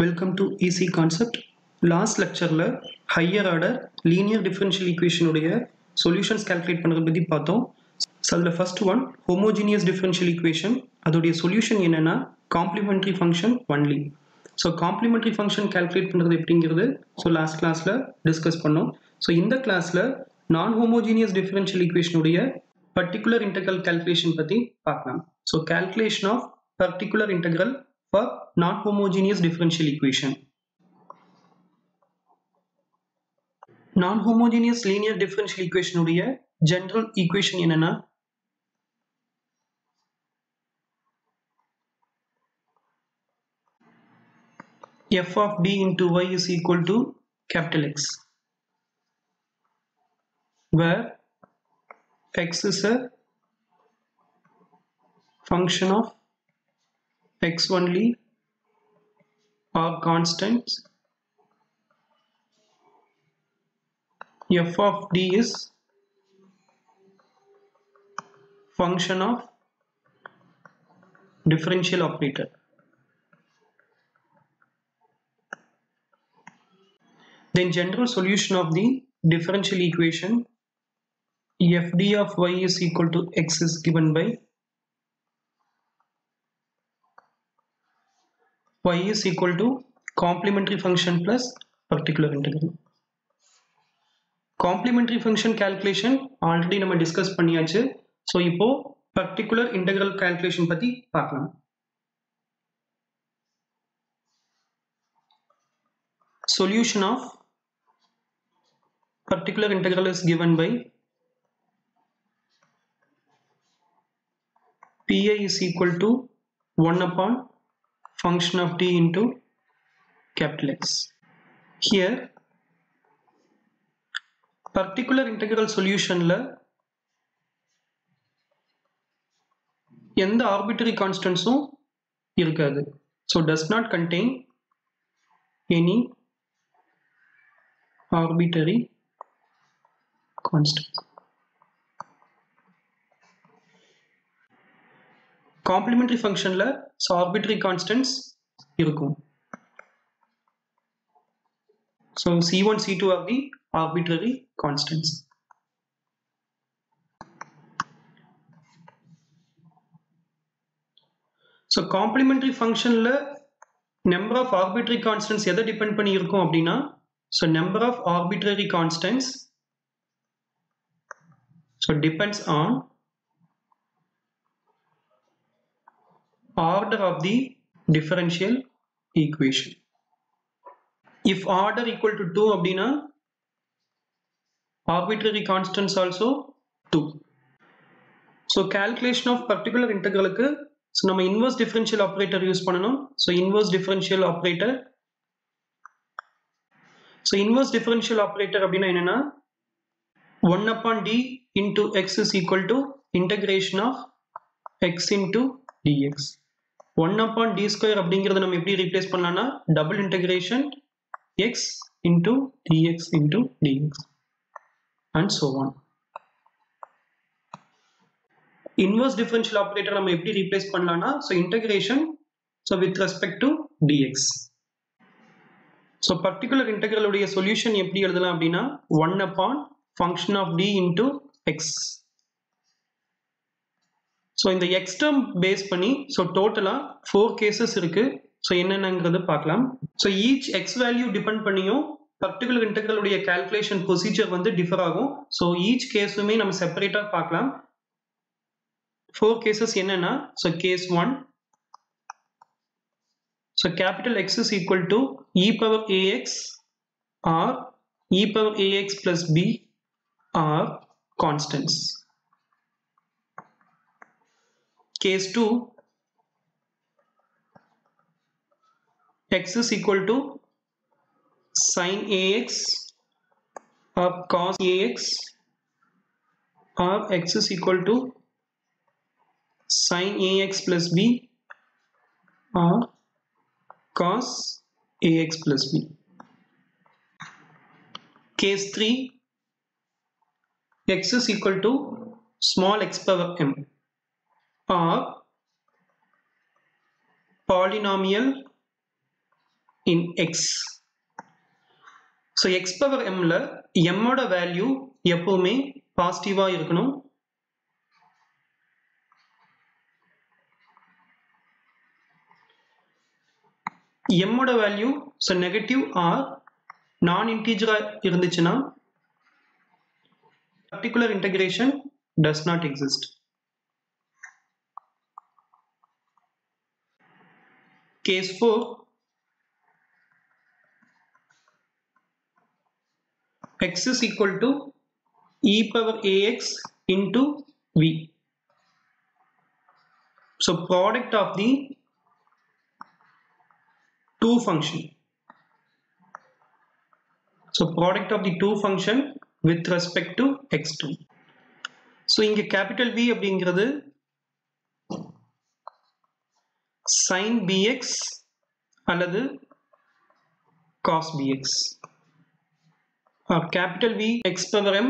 Welcome to EC Concept. Last lecture la higher order linear differential equation உடைய solutions calculate பண்றது பத்தி பார்த்தோம். So the first one homogeneous differential equation அதோடைய solution என்னன்னா complementary function only. So complementary function calculate பண்றது எப்படிங்கிறது last classல discuss பண்ணோம். So இந்த classல non homogeneous differential equation உடைய particular integral calculation பத்தி பார்க்கலாம். So calculation of particular integral for non-homogeneous differential equation. Non-homogeneous linear differential equation உடைய general equation என்னன்னா f of d into y is equal to capital X, where x is a function of x only or constants. F of d is function of differential operator. Then general solution of the differential equation f d of y is equal to x is given by y is equal to complementary function plus particular integral. Complementary function calculation already நம்ம discuss பண்ணியாச்சு. So இப்போ particular integral calculation பத்தி பார்க்கலாம். Solution of particular integral is given by pi is equal to 1 upon function of d into capital X. Here particular integral solution la எந்த arbitrary constants இருக்காது. So does not contain any arbitrary constants. Complementary function la so arbitrary constants இருக்கும். So C1 C2 are the arbitrary constants. So complementary function la number of arbitrary constants எதை depend பண்ணி இருக்கும் அப்படின்னா so number of arbitrary constants so depends on order of the differential equation. If order equal to 2 அப்படின்னா arbitrary constants also 2. So calculation of particular integralக்கு so நம்ம inverse differential operator use பண்ணணும். So inverse differential operator so inverse differential operator அப்படின்னா என்னன்னா 1 upon d into x is equal to integration of x into dx. 1 upon d square அப்படிங்கிறத நம்ம எப்படி replace பண்ணலாம்னா double integration x into dx into dx and so on. Inverse differential operator நம்ம எப்படி replace பண்ணலாம்னா so integration so with respect to dx. So particular integral உடைய solution எப்படி எழுதலாம் அப்படின்னா 1 upon function of d into x. So இந்த x term base பண்ணி so total 4 cases இருக்கு. So என்னென்னங்கிறது பார்க்கலாம். So each x value depend பண்ணியும் particular integral உடைய calculation procedure வந்து differ ஆகும். So each caseமே நம்ம செப்பரேட்டா பார்க்கலாம். 4 cases என்னன்னா so case 1 so capital X is equal to e power ax or e power ax plus b are constants. Case 2 x is equal to sin ax or cos ax or x is equal to sin ax plus b or cos ax plus b. Case 3 x is equal to small x power m or polynomial in x. So x power m ல m ஓட value எப்பவுமே பாசிட்டிவா இருக்கணும். m ஓட value so negative R நான் இன்டீஜரா இருந்துச்சுன்னா particular integration does not exist. Case 4, x is equal to e power ax into v. So product of the two function. So product of the two function with respect to x2. So இங்க capital V அப்படிங்கிறது sin bx அல்லது cos bx. Capital V x power m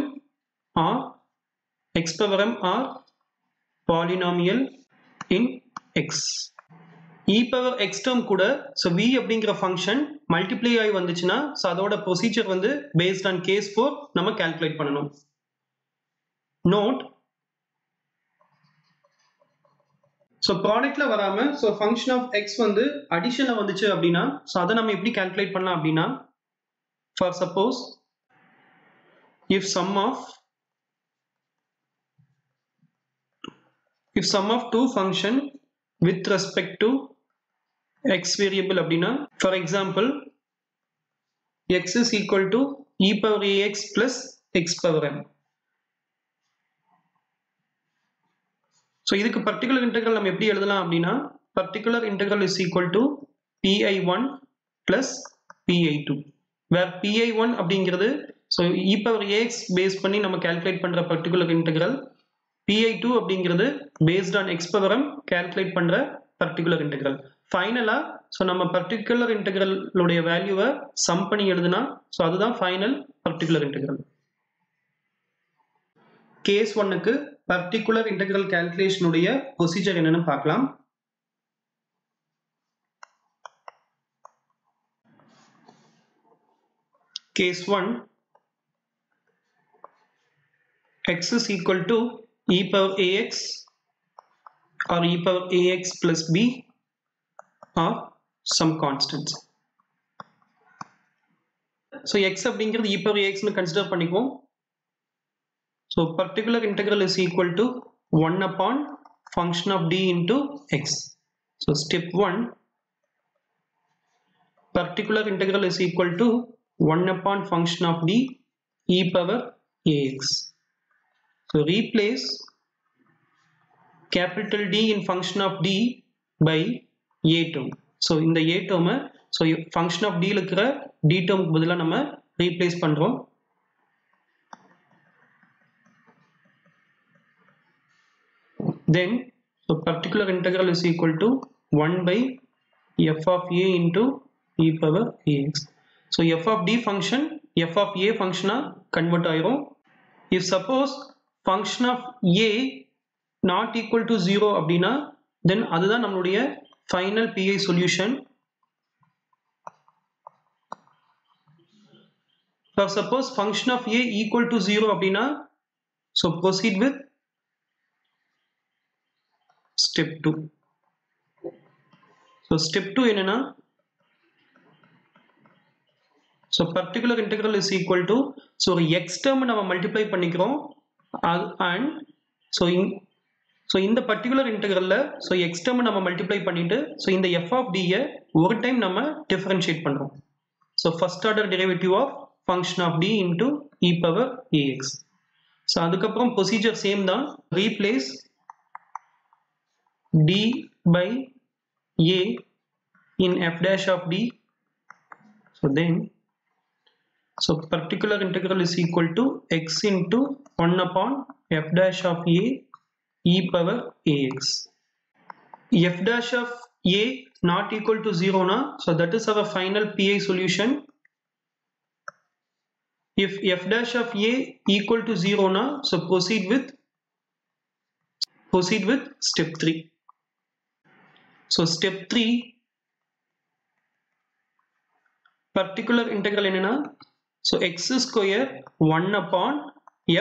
or x power m are polynomial in x. e power x term கூட so v அப்படிங்கிற function multiply ஆகி வந்துச்சுன்னா so அதோட procedure வந்து based on case 4 நம்ம calculate பண்ணணும். Note so ப்ராடக்ட்ல வராம so function of x வந்து அடிஷன்ல வந்துச்சு அப்படின்னா so அதை நம்ம எப்படி கால்குலேட் பண்ணலாம் அப்படின்னா for suppose if sum of two function with respect to x variable அப்படின்னா for example x is equal to e power ax plus x power m. so இதுக்கு particular integral நம்ம எப்படி எழுதலாம் அப்படின்னா particular integral is equal to pi1 plus pi2 where pi1 அப்படிங்கிறது so e power ax base பண்ணி நம்ம calculate பண்ற particular integral, pi2 அப்படிங்கிறது based on x power m calculate பண்ற particular integral. ஃபைனலா so நம்ம particular integral உடைய வேல்யூவை சம் பண்ணி எழுதுனா so அதுதான் ஃபைனல் particular integral. கேஸ் 1க்கு particular integral calculation உடைய procedure என்னன்னு பார்க்கலாம். Case 1, x is equal to e power ax or e power ax plus b or some constants. So x அப்படிங்கிறது e power ax னு consider பண்ணிக்குவோம். So particular integral is equal to 1 upon function of d into x. So step 1, particular integral is equal to 1 upon function of d e power ax. So replace capital D in function of d by a term. So in the a term so function of d இருக்கிற d term பதிலா நம்ம replace பண்றோம். Then so particular integral is equal to 1 by f of a into e power ax. So f of d function f of a function convert ஆயிரும். If suppose function of a not equal to 0 அப்படின்னா then அதுதான் நம்மளுடைய final pi solution. For suppose function of a equal to 0 அப்படின்னா so proceed with step 2. So step 2 என்னன்னா so particular integral is equal to so x term நம்ம multiply பண்ணிக்கிறோம் and so இந்த particular integralல so x term நம்ம multiply பண்ணிட்டு so இந்த f of d ஒரு time நம்ம differentiate பண்றோம். So first order derivative of function of d into e power ax. So அதுக்கப்புறம் procedure same தான், replace d by a in f dash of d. So then so particular integral is equal to x into 1 upon f dash of a e power ax. F dash of a not equal to 0 na, so that is our final pi solution. If f dash of a equal to 0 na, so proceed with step 3. So step 3, particular integral என்னன்னா so x square 1 upon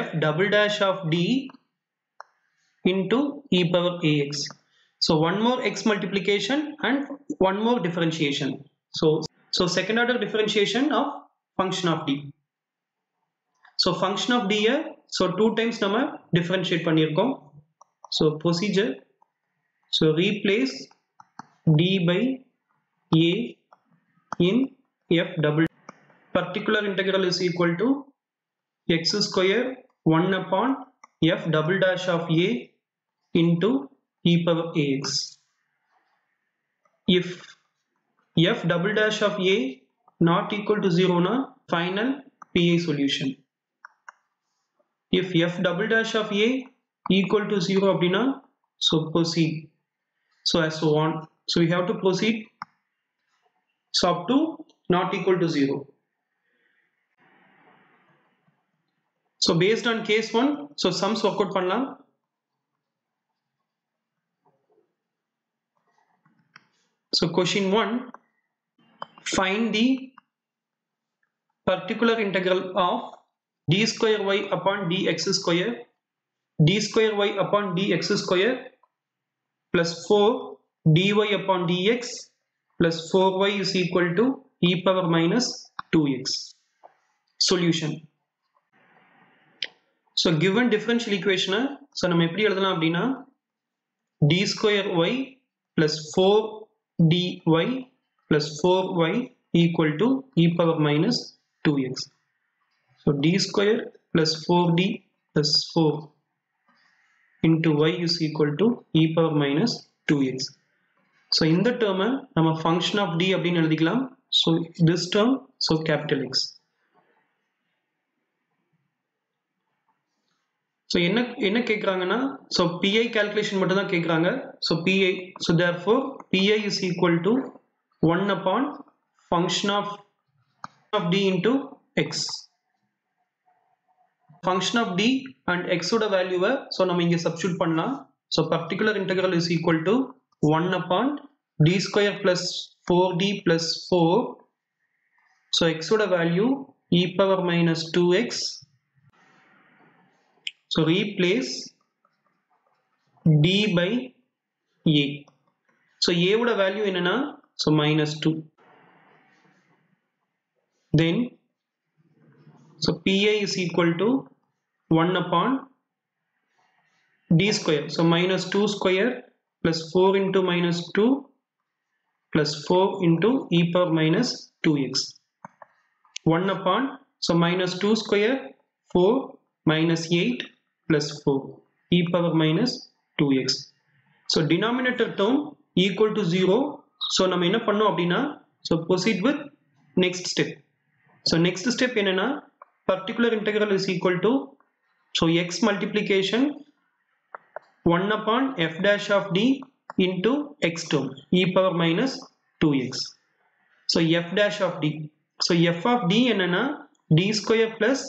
f double dash of d into e power ax. So one more x multiplication and one more differentiation. So second order differentiation of function of d. So function of d so 2 times நம்ம differentiate பண்ணியிருக்கோம். So procedure, so replace d by a in f double. Particular integral is equal to x square 1 upon f double dash of a into e power ax. If f double dash of a not equal to 0 na final PI solution. If f double dash of a equal to 0 அப்படினா so proceed. So as so on. So we have to proceed so up to not equal to 0. So based on case 1, so sums work out பண்ணலாம். So question 1, find the particular integral of d square y upon dx square, d square y upon dx square plus 4 dy upon dx plus 4y is equal to e power minus 2x. Solution. So given differential equation, so நம்ம எப்படி எழுதலாம் அப்படின்னா d square y plus 4 dy plus 4y equal to e power minus 2x. So d square plus 4d plus 4 into y is equal to e power minus 2x. So in the term நம்ம function of d அப்படின்னு எழுதிக்கலாம். So this term, so capital X. So என்ன கேக்குறாங்கன்னா so PI calculation மட்டும் தான் கேக்குறாங்க. So PI, so therefore PI is equal to 1 upon function of d into x. Function of d and x oda value so நம்ம இங்க substitute பண்ணலாம். So particular integral is equal to 1 upon d square plus 4d plus 4. So x oda value e power minus 2x. So replace d by a. So a oda value என்னன்னா so minus 2. Then so PI is equal to 1 upon d square. So minus 2 square plus 4 into minus 2 plus 4 into e power minus 2x. 1 upon so minus 2 square 4 minus 8 plus 4 e power minus 2x. So denominator term equal to 0. So நம்ம என்ன பண்ணோம் அப்படின்னா so proceed with next step. So next step என்னன்னா particular integral is equal to so x multiplication 1 upon f dash of d into x term e power minus 2x. So f dash of d. So f of d என்னன்னா d square plus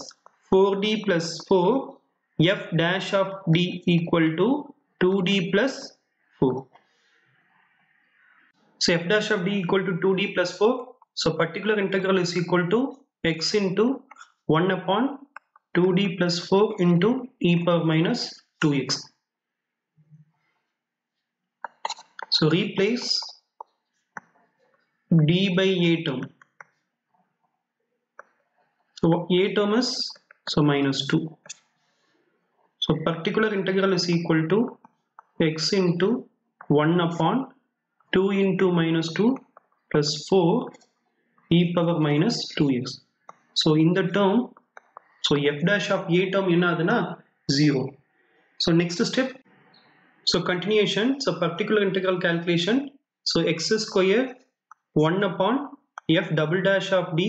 4d plus 4 f dash of d equal to 2d plus 4. So f dash of d equal to 2d plus 4. So particular integral is equal to x into 1 upon 2d plus 4 into e power minus 2x. So replace d by a term. So a term is so minus 2. So particular integral is equal to x into 1 upon 2 into minus 2 plus 4 e power minus 2x. So in the term, so f dash of a term என்ன ஆகுதுன்னா 0. So next step, so continuation, so particular integral calculation. So x square 1 upon f double dash of d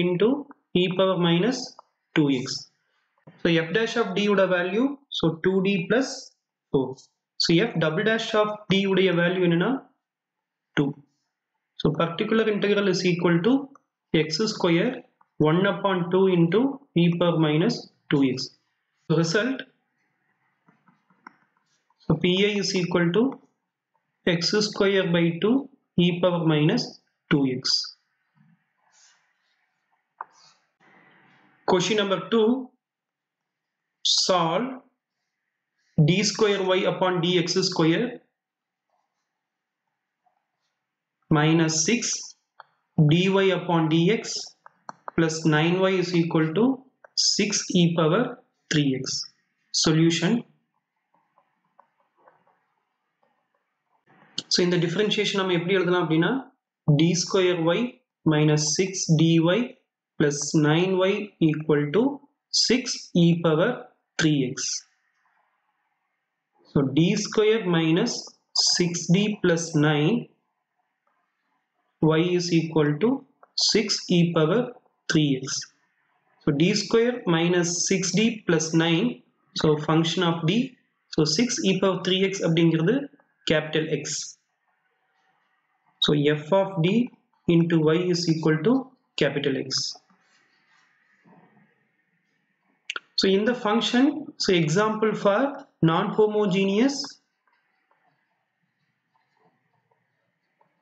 into e power minus 2x. So f dash of d would have value so 2d plus 4. So f double dash of d would have value in 2. So particular integral is equal to x square 1 upon 2 into e power minus 2x. So result, so PI is equal to x square by 2 e power minus 2x. Question number 2. Solve d square y upon dx square minus 6 dy upon dx plus 9y is equal to 6 e power 3x. Solution. So in the differentiation நம்ம எப்படி எழுதலாம் அப்படின்னா d square y minus 6 dy plus 9y equal to 6 e power 3x. So d square minus 6d plus 9 y is equal to 6 e power 3x. So d square minus 6d plus 9, so function of d, so 6 e power 3x அப்படிங்கிறது capital X. So f of d into y is equal to capital X. So in the function, so example for non-homogeneous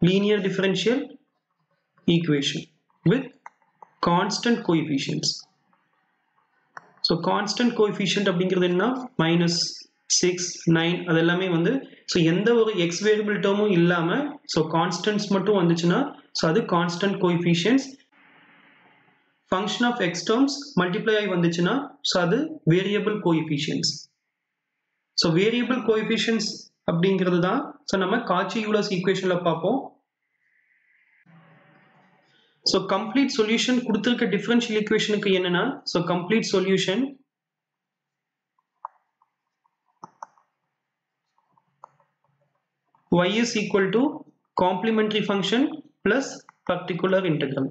linear differential equation with constant coefficients. So constant coefficient அப்படிங்கிறது என்ன minus 6 9 அதெல்லாமே வந்து so எந்த ஒரு x variable termும் இல்லாம so constants மட்டும் வந்துச்சுன்னா so அது constant coefficients. Function of x terms multiply ஆகி வந்துச்சுன்னா so அது variable coefficients. So variable coefficients அப்படிங்கிறது தான் so நம்ம காச்சி-யூலர்ஸ் ஈக்குவேஷன்ல பார்ப்போம். So complete solution கொடுத்திருக்க differential equationக்கு என்னன்னா so complete solution y is equal to complementary function plus particular integral.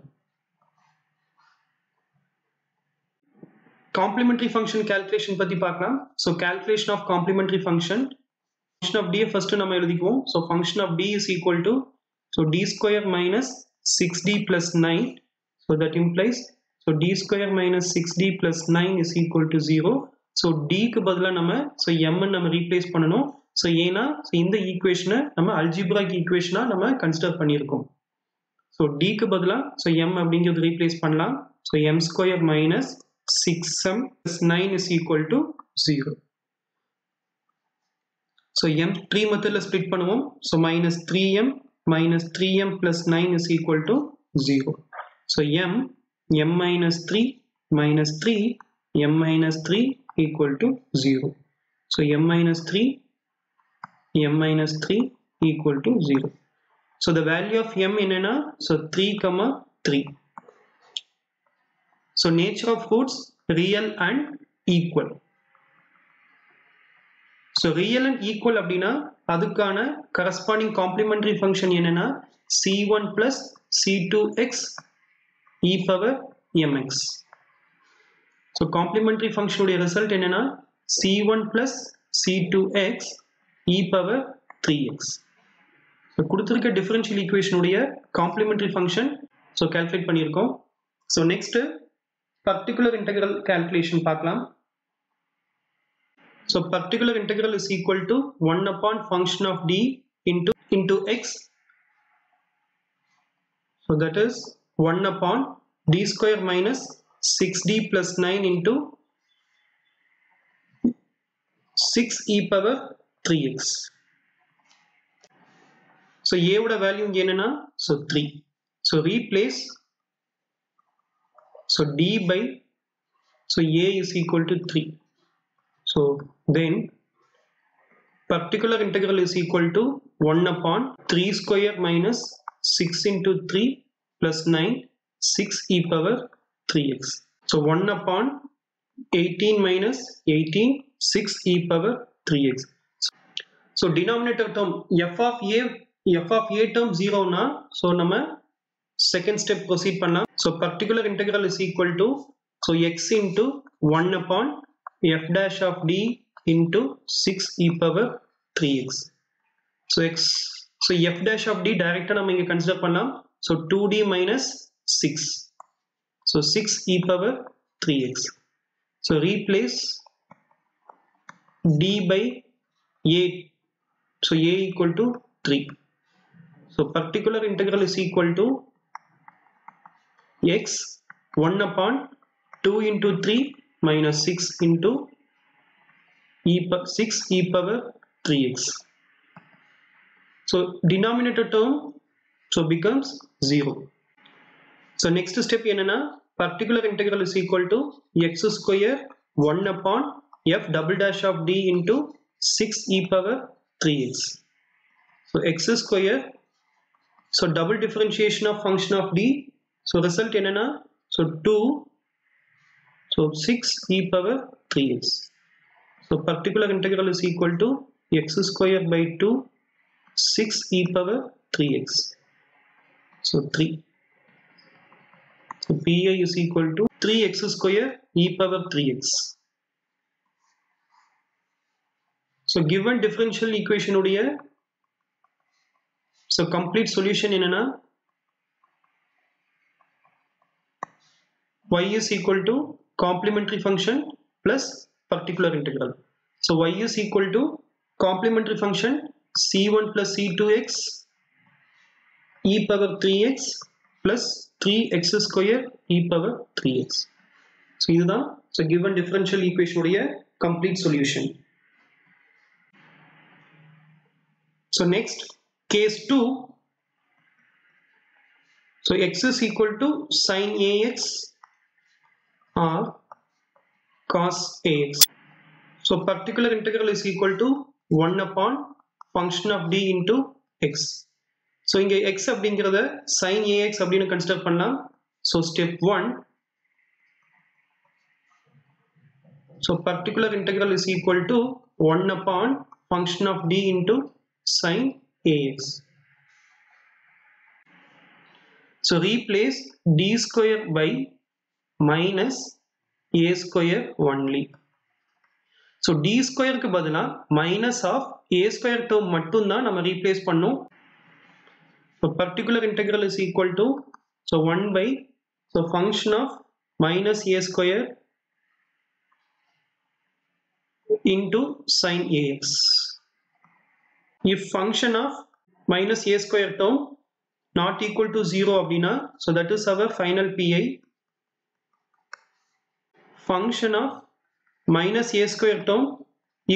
Complementary function calculation பத்தி பார்க்கலாம். So calculation of complementary function of d first நம்ம எழுதிக்குவோம். So function of d is equal to so d square minus 6d plus 9, so that implies so d square minus 6d plus 9 is equal to 0. So d க்கு பதிலா நம்ம so m நம்ம replace பண்ணனும். So ஏனா so இந்த ஈக்குவேஷனை நம்ம algebraic ஈக்குவேஷனா நம்ம கன்சிடர் பண்ணியிருக்கோம். So d க்கு பதிலா so m அப்படிங்கிறது ரீப்ளேஸ் பண்ணலாம். So m square minus 6m plus 9 is equal to 0. So m 3 மெத்தட்ல ஸ்ப்ளிட் பண்ணுவோம். So minus 3m minus 3m plus 9 is equal to 0. So m minus 3 minus 3 m minus 3 equal to 0. So m minus 3 equal to 0. So the value of m என்னன்னா so 3, 3. So nature of roots real and equal. So real and equal அப்படின்னா அதுக்கான corresponding complementary function என்னன்னா c1 plus c2x e power mx. So complementary function உடைய result என்னன்னா c1 plus c2x e power 3x. So கொடுத்திருக்க differential equation உடைய complementary function so calculate பண்ணியிருக்கோம். So next particular integral calculation பார்க்கலாம். So particular integral is equal to 1 upon function of d into x. So that is 1 upon d square minus 6d plus 9 into 6 e power 3x. So a would value என்னன்னா so 3. So replace so d by so a is equal to 3. So then particular integral is equal to 1 upon 3 square minus 6 into 3 plus 9 6 e power 3x. So 1 upon 18 minus 18 6 e power 3x. So denominator term f of a term 0 na so nama second step proceed பண்ணலாம். So particular integral is equal to so x into 1 upon f dash of d into 6 e power 3x. So f dash of d direct நம்ம இங்க consider பண்ணலாம். So 2d minus 6. So 6 e power 3x. So replace d by a. So a equal to 3. So particular integral is equal to x 1 upon 2 into 3 minus 6 into 6 e power 3x. So denominator term so becomes 0. So next step enna particular integral is equal to x square 1 upon f double dash of d into 6 e power 3x. So x square, so double differentiation of function of d, so result enna, so 2, so 6 e power 3x. So particular integral is equal to x square by 2 6 e power 3x. So 3. So Pi is equal to 3x square e power 3x. So given differential equation udiya so complete solution enna y is equal to complementary function plus particular integral. So y is equal to complementary function c1 plus c2x e power 3x plus 3x square e power 3x. So this is so given differential equation udiya complete solution. So next case 2. So x is equal to sin ax or cos ax. So particular integral is equal to 1 upon function of d into x. So inge x அப்படிங்கறத sin ax அப்படினு consider பண்ணலாம். So step 1. So particular integral is equal to 1 upon function of d into sin ax. So replace d square by minus a square only. So d square க்கு பதிலா minus of a square term மட்டும் தான் நம்ம replace பண்ணோம். So particular integral is equal to so 1 by so function of minus a square into sin ax. If function of minus a square term not equal to 0 abdina, so that is our final Pi. Function of minus a square term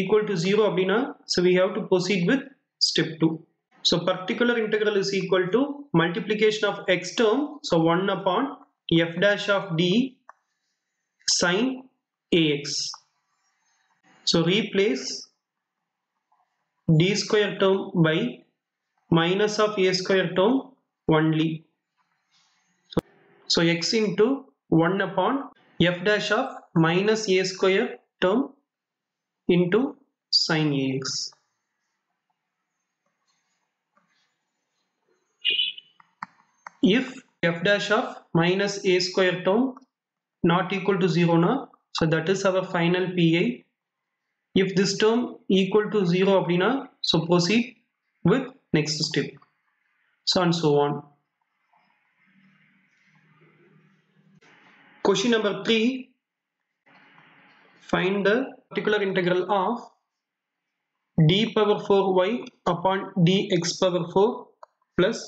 equal to 0 abdina, so we have to proceed with step 2. So particular integral is equal to multiplication of x term, so 1 upon f dash of d sin ax. So replace d square term by minus of a square term only. So x into 1 upon f dash of minus a square term into sin ax. If f dash of minus a square term not equal to 0 na, so that is our final Pi. If this term equal to 0 abdina, so proceed with next step. So and so on. Question number 3. Find the particular integral of d power 4y upon dx power 4 plus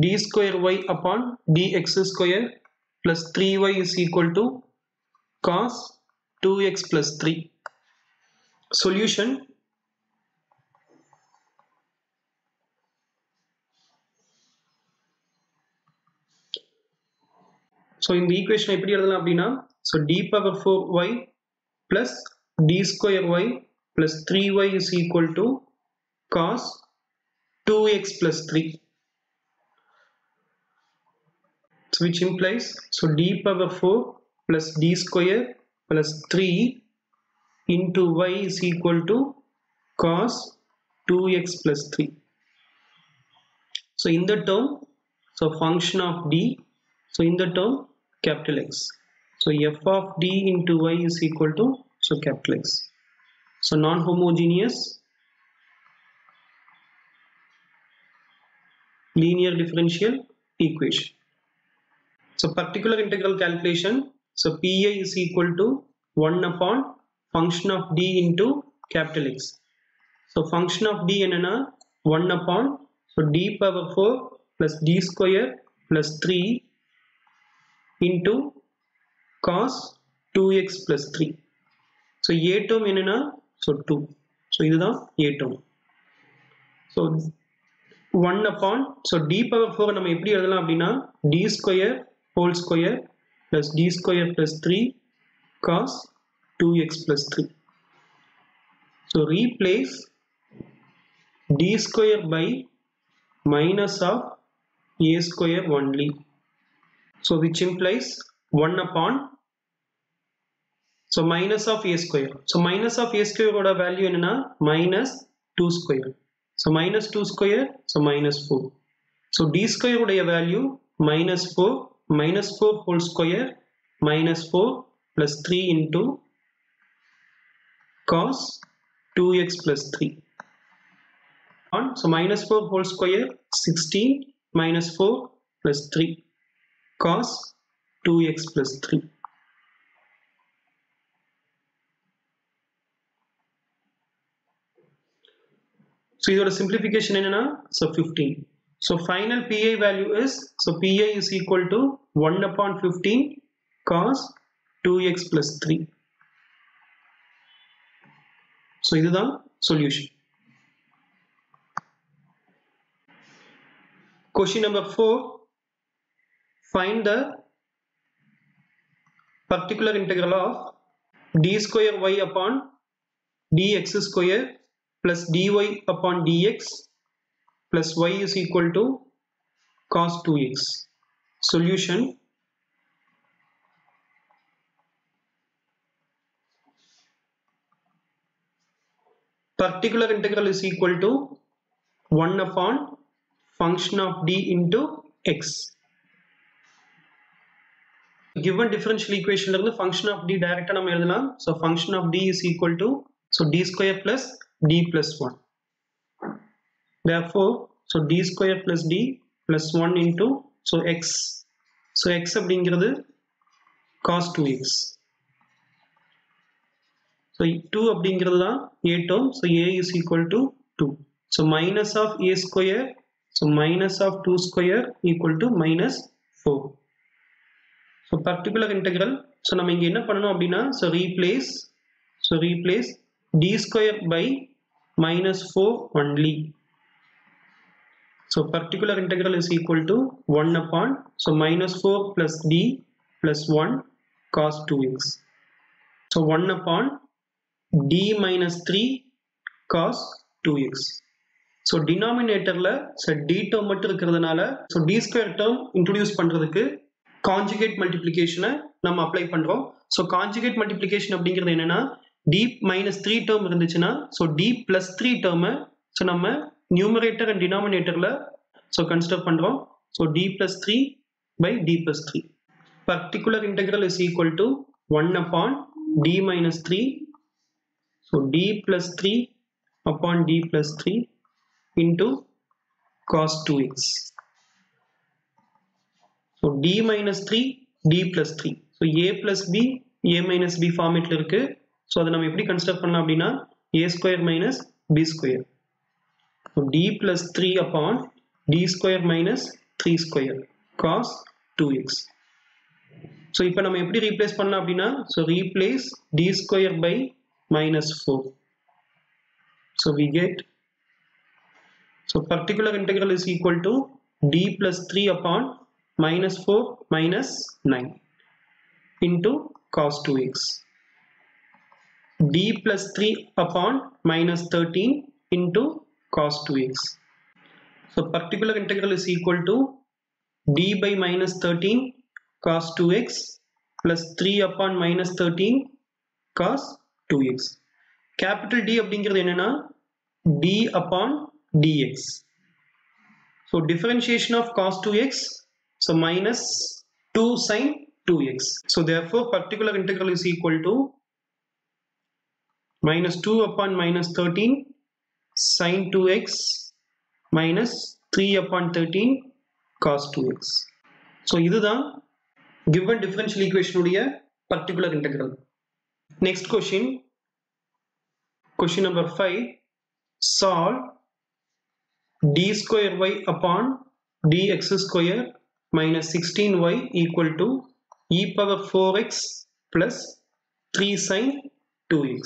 d square y upon dx square plus 3y is equal to cos 2x plus 3. Solution. So in the equation எப்படி எழுதலாம் அப்படினா so d power 4y plus d square y plus 3y is equal to cos 2x plus 3. So which implies so d power 4 plus d square plus 3 into y is equal to cos 2x plus 3. So in the term, so function of d, so in the term capital X. So f of d into y is equal to so capital X. So non-homogeneous linear differential equation. So particular integral calculation. So Pi is equal to 1 upon function of d into capital X. So function of d enna 1 upon so d power 4 plus d square plus 3 into cos 2x plus 3. So a term என்னன்னா so 2. So இதுதான் a term. So 1 upon so d power 4 நம்ம எப்படி எழுதலாம் அப்படின்னா d square whole square plus d square plus 3 cos 2x plus 3. So replace d square by minus of a square only. So which implies 1 upon so minus of a square. So minus of a square oda value என்னன்னா minus 2 square. So minus 2 square, so minus 4. So d square உடைய value minus 4 whole square minus 4 plus 3 into cos 2x plus 3. So minus 4 whole square 16 minus 4 plus 3 cos 2x plus 3. So இதோட simplification என்னன்னா so 15. So final pi value is so pi is equal to 1 upon 15 cos 2x plus 3. So இதுதான் solution. Question number 4. Find the particular integral of d square y upon dx square plus dy upon dx plus y is equal to cos 2x. Solution. Particular integral is equal to 1 upon function of d into x. Given differential equation la function of d direct நம்ம எழுதலாம். So function of d is equal to so d square plus d plus 1. Therefore so d square plus d plus 1 into so x. So x அப்படிங்கிறது cos 2x. So 2 அப்படிங்கிறது தான் a term. So a is equal to 2. So minus of a square. So minus of 2 square equal to minus 4. So particular integral. So நம்ம இங்க என்ன பண்ணணும் அப்படின்னா so replace d square by minus 4 only. So particular integral is equal to 1 upon so minus 4 plus d plus 1 cos 2x. So 1 upon d minus 3 cos 2x. So denominator la so d term மட்டும் இருக்கிறதுனால so d square term introduce பண்றதுக்கு conjugate multiplication நம்ம apply பண்றோம். So conjugate multiplication அப்படிங்கிறது என்னன்னா d minus 3 term இருந்துச்சுன்னா so d plus 3 term so நம்ம numerator and denominator la so consider பண்றோம். So d plus 3 by d plus 3. Particular integral is equal to 1 upon d minus 3. So d plus 3 upon d plus 3 into cos 2x. So d minus 3 d plus 3. So a plus b a minus b formatல இருக்கு. So அதை நம்ம எப்படி consider பண்ணலாம் அப்படின்னா a square minus b square. So d plus 3 upon d square minus 3 square cos 2x. So இப்போ நம்ம எப்படி replace பண்ணலாம் அப்படின்னா so replace d square by minus 4. So we get so particular integral is equal to d plus 3 upon minus 4 minus 9 into cos 2x. d plus 3 upon minus 13 into cos 2x. So particular integral is equal to d by minus 13 cos 2x plus 3 upon minus 13 cos 2x. Capital D அப்படிங்கிறது என்னன்னா d upon dx. So differentiation of cos 2x so minus 2 sin 2x. So therefore particular integral is equal to minus 2 upon minus 13 sin 2x minus 3 upon 13 cos 2x. So இதுதான் given differential equation உடைய particular integral. Next question number 5. Solve d square y upon dx square minus 16y equal to e power 4x plus 3 sin 2x.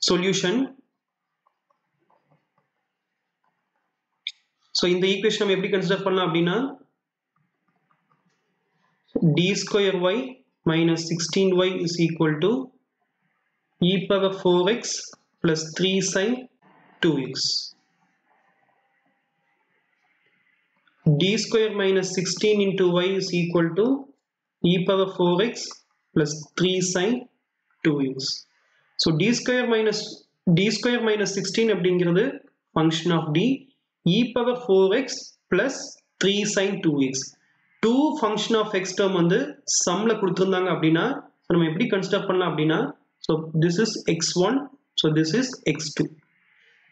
Solution. So இந்த equation நம்ம எப்படி consider பண்ணலாம் அப்படின்னா d square y minus 16y is equal to e power 4x plus 3 sin 2x. d square minus 16 into y is equal to e power 4x plus 3 sin 2x. So d square minus 16 அப்படிங்கிறது function of d e power 4x plus 3 sin 2x. 2 function of x term வந்து sumல கொடுத்திருந்தாங்க அப்படின்னா நம்ம எப்படி consider பண்ணலாம் அப்படின்னா so this is x1, so this is x2.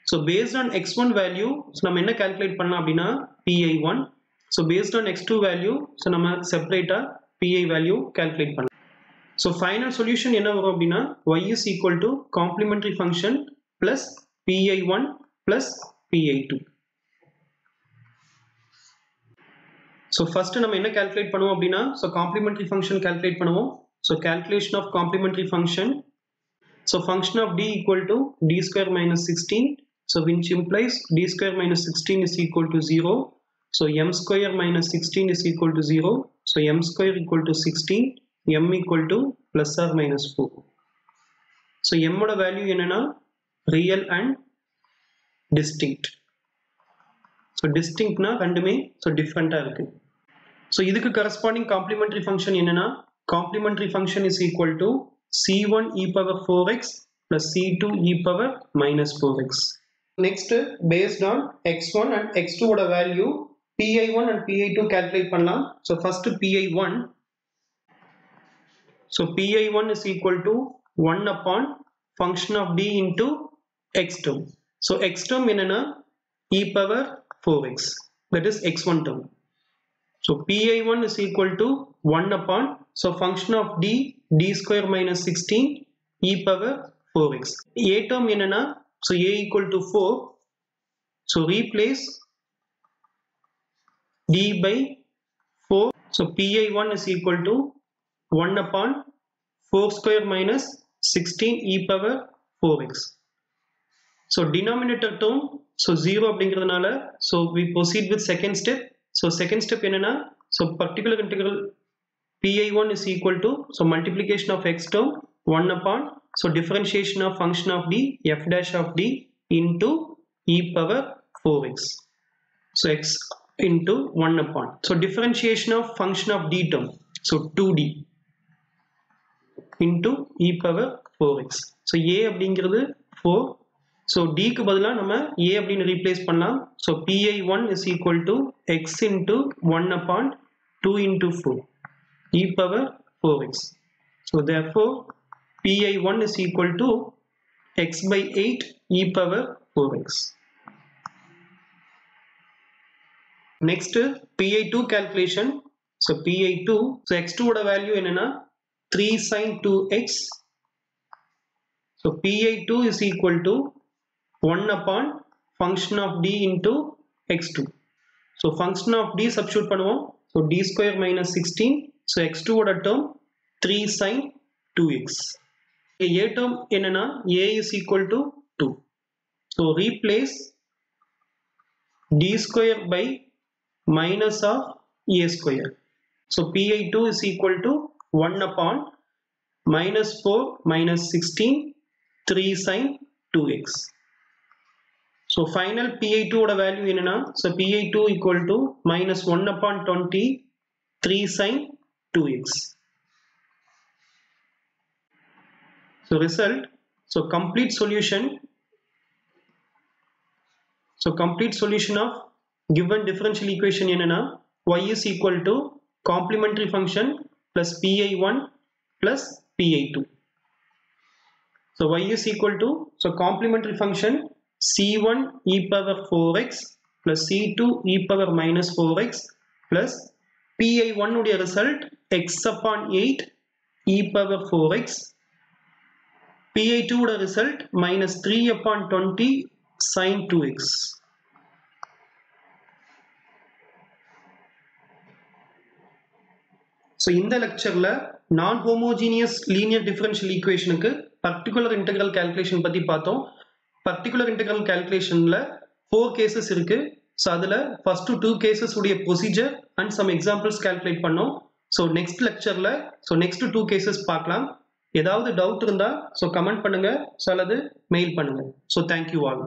So based on x1 value so நம்ம என்ன calculate பண்ணலாம் அப்படின்னா pi1. So based on x2 value so நம்ம separate pi value calculate பண்ணலாம். So final solution என்ன வரும் அப்படின்னா y is equal to complementary function plus pi1 plus pi2. So first நம்ம என்ன calculate பண்ணுவோம் அப்படின்னா so complementary function calculate பண்ணுவோம். So calculation of complementary function. So function of d equal to d square minus 16. So which implies d square minus 16 is equal to 0. So m square minus 16 is equal to 0. So m square equal to 16. M equal to plus or minus 4. So m oda value என்னன்னா real and distinct. So distinct na ரெண்டுமே so different இருக்கு. So இதுக்கு corresponding complementary function என்னன்னா complementary function is equal to c1 e power 4x plus c2 e power minus 4x. Next based on x1 and x2 oda value pi1 and pi2 calculate பண்ணலாம். So first pi1. So pi1 is equal to 1 upon function of d into x term. So x term என்னன்னா e power 4x, that is x1 term. So pi1 is equal to 1 upon so function of d square minus 16 e power 4x. A term என்னன்னா so a equal to 4. So replace d by 4. So pi1 is equal to 1 upon 4 square minus 16 e power 4x. So denominator term so 0 அப்படிங்கிறதுனால so we proceed with second step. So second step என்னன்னா so particular integral pi1 is equal to so multiplication of x term 1 upon so differentiation of function of d f dash of d into e power 4x. So x into 1 upon so differentiation of function of d term so 2d into e power 4x. So a அப்படிங்கிறது 4. So d க்கு பதிலா நம்ம a அப்படினு replace பண்ணலாம். So pi1 is equal to x into 1 upon 2 into 4 e power 4x. So therefore pi1 is equal to x by 8 e power 4x. Next pi2 calculation. So pi2 so x2 oda value என்னன்னா 3 sin 2x. So pi2 is equal to 1 upon function of d into x2. So function of d substitute பண்ணுவோம். So d square minus 16. So x2 oda term 3 sin 2x. A term என்னன்னா a is equal to 2. So replace d square by minus of a square. So pi2 is equal to 1 upon minus 4 minus 16 3 sin 2x. So final pi2 oda value என்னன்னா so pi2 equal to minus 1 upon 20 3 sin 2x. So result so complete solution of given differential equation என்னன்னா y is equal to complementary function plus pi1 plus pi2. So y is equal to so complementary function c1 e power 4x plus c2 e power minus 4x plus pi1 உடைய result x upon 8 e power 4x. pi2 உடைய result minus 3 upon 20 sin 2x. So இந்த லெக்சர்ல நான் homogeneous linear differential ஈக்குவேஷனுக்கு particular integral calculation பற்றி பார்த்தோம். Particular integral கால்குலேஷனில் 4 cases இருக்கு. ஸோ அதில் ஃபர்ஸ்ட் 2 கேசஸ் உடைய procedure and some examples calculate பண்ணோம். ஸோ நெக்ஸ்ட் லெக்சரில் நெக்ஸ்ட் 2 கேசஸ் பார்க்கலாம். ஏதாவது டவுட் இருந்தால் கமெண்ட் பண்ணுங்க, அல்லது மெயில் பண்ணுங்க. So thank you all.